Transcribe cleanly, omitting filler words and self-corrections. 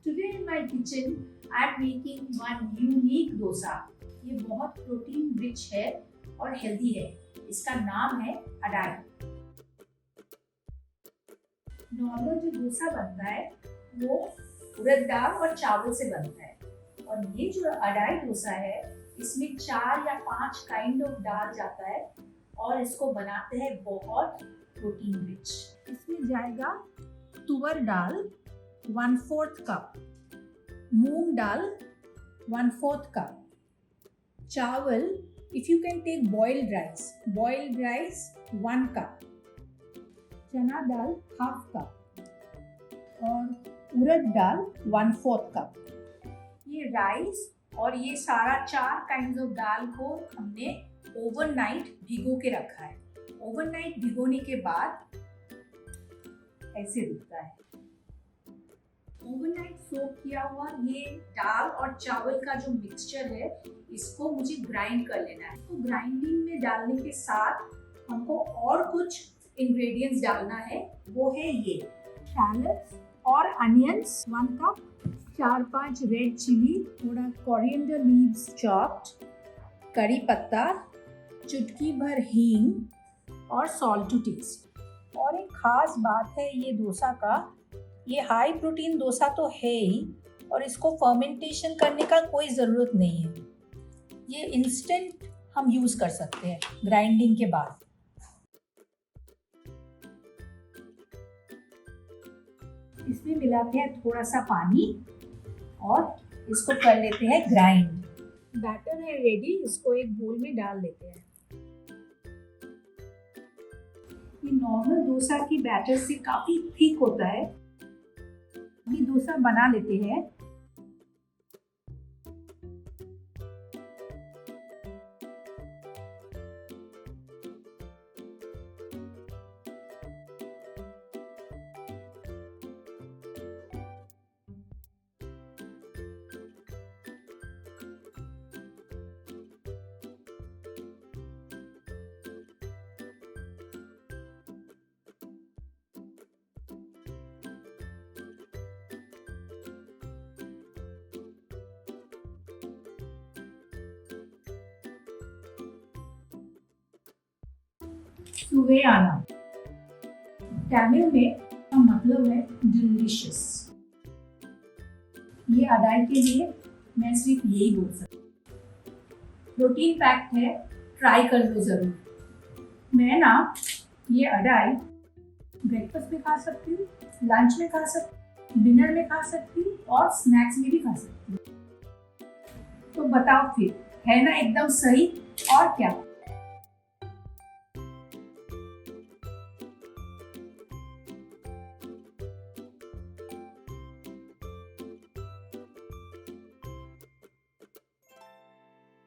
Today in my kitchen, I am making one unique dosa. ये बहुत protein rich है और हेल्दी है. इसका नाम है अडाई. नॉर्मल जो डोसा बनता है वो उड़द दाल और चावल से बनता है, और ये जो अडाई डोसा है इसमें 4 या 5 काइंड ऑफ दाल जाता है और इसको बनाते हैं बहुत प्रोटीन रिच. इसमें जाएगा तुअर दाल 1/4 कप, मूंग दाल 1/4 कप, चावल, if you can take boiled rice 1 cup, चना दाल 1/2 कप और उड़द दाल 1/4 कप. ये राइस और ये सारा 4 काइंड्स ऑफ दाल को हमने ओवरनाइट भिगो के रखा है. ओवरनाइट भिगोने के बाद ऐसे दिखता है. ओवरनाइट सोक किया हुआ ये दाल और चावल का जो मिक्सचर है इसको मुझे ग्राइंड कर लेना है. तो ग्राइंडिंग में डालने के साथ हमको और कुछ इंग्रेडिएंट्स डालना है. वो है ये शैलट्स और अनियंस 1 कप, 4-5 रेड चिली, थोड़ा कोरिएंडर लीव्स चॉप्ड, करी पत्ता, चुटकी भर हींग और सॉल्ट टू टेस्ट. और एक खास बात है ये डोसा का, ये हाई प्रोटीन डोसा तो है ही और इसको फर्मेंटेशन करने का कोई ज़रूरत नहीं है. ये इंस्टेंट हम यूज़ कर सकते हैं ग्राइंडिंग के बाद. इसमें मिलाते हैं थोड़ा सा पानी और इसको कर लेते हैं ग्राइंड. बैटर है रेडी, इसको एक बोल में डाल लेते हैं. ये नॉर्मल डोसा की बैटर से काफ़ी थिक होता है. अभी डोसा बना लेते हैं. सुवेआना तमिल में का मतलब है डिलीशियस. ये अडाई के लिए मैं सिर्फ यही बोल सकती हूँ. प्रोटीन पैक्ड है, ट्राई कर लो जरूर. मैं ना ये अडाई ब्रेकफास्ट में खा सकती हूँ, लंच में खा सकती हूँ, डिनर में खा सकती हूँ और स्नैक्स में भी खा सकती हूँ. तो बताओ फिर, है ना एकदम सही. और क्या.